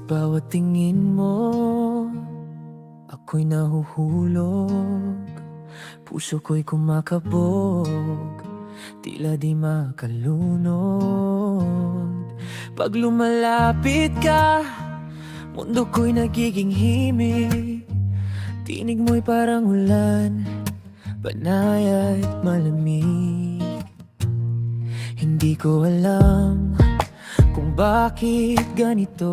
bawat tingin mo, ako'y nahuhulog. Puso ko'y kumakabog, tila di makalunod. Pag lumalapit ka, mundo ko'y nagiging himig. Tinig mo'y parang ulan, banay at malamig. Hindi ko alam kung bakit ganito.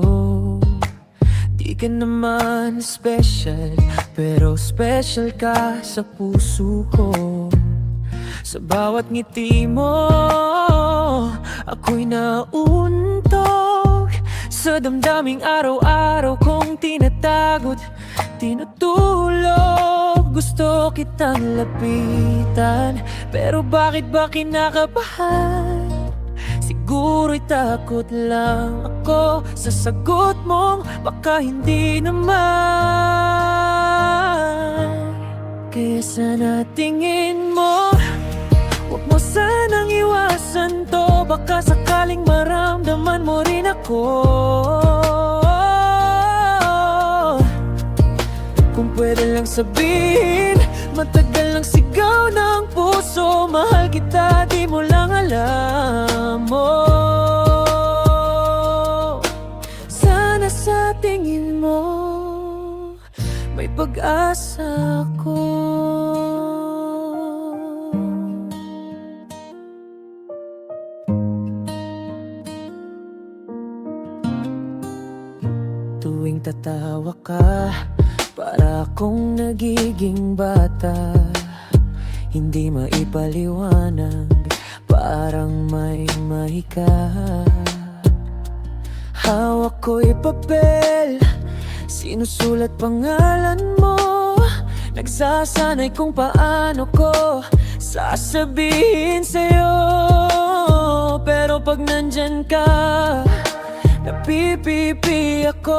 Di ka naman special, pero special ka sa puso ko. Sa bawat ngiti mo, ako'y nauuntog. Sa damdaming araw-araw kong tinatagot, tinutulog. Gusto kitang lapitan, pero bakit ba kinakabahan? Sigura'y takot lang ako sa sagot mong baka hindi naman. Kaya sana tingin mo, huwag mo sanang iwasan to. Baka sakaling maramdaman mo rin ako. Kung pwede lang sabihin, matagal lang sigaw ng puso. Mahal kita, di mo lang alam mo. Sana sa tingin mo, may pag-asa ko. Tuwing tatawa ka, para akong nagiging bata. Hindi maipaliwanag, parang may mahika. Hawak ko'y papel, sinusulat pangalan mo. Nagsasanay kung paano ko sasabihin sa'yo. Pero pag nandyan ka, napipipi ako.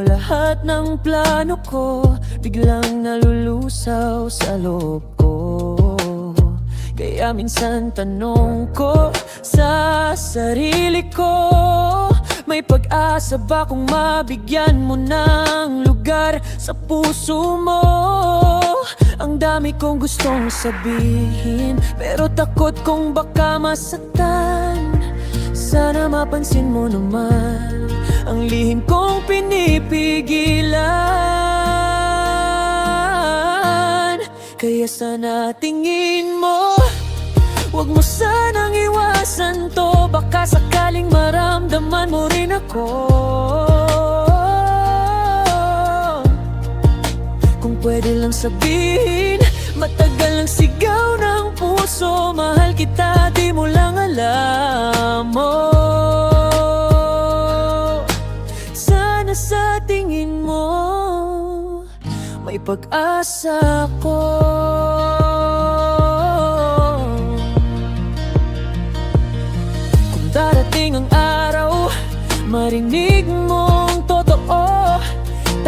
Lahat ng plano ko biglang nalulusaw sa loob ko. Kaya minsan tanong ko sa sarili ko, may pag-asa ba kung mabigyan mo ng lugar sa puso mo? Ang dami kong gustong sabihin, pero takot kong baka masaktan. Sana mapansin mo naman ang lihim kong pinipigilan. Kaya sana tingin mo, huwag mo sanang iwasan to. Baka sakaling maramdaman mo rin ako. Kung pwede lang sabihin, matagal lang sigaw ng puso. Mahal kita, di mo lang alam mo. Sana sa tingin mo, may pag-asa ko. Kung darating ang araw, marinig mong totoo,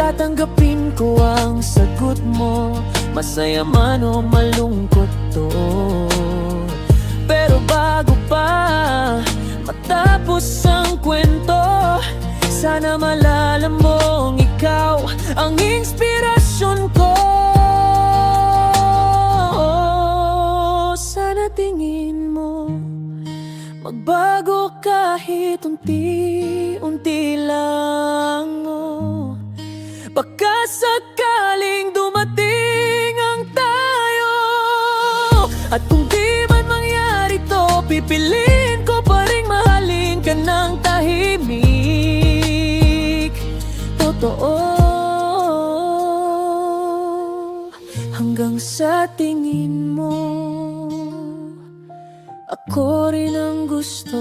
tatanggapin ko ang sagot mo. Masaya man o malungkot to. Pero bago pa matapos ang kwento, sana malalam mong ikaw ang inspirasyon ko. Sana tingin mo, magbago kahit unti-unti lang. Baka sakaling dumating ang tayo, at kung di man mangyari to, pipiliin ko pa rin mahalin ka ng tahimik. Totoo, hanggang sa tingin mo, ako rin ang gusto.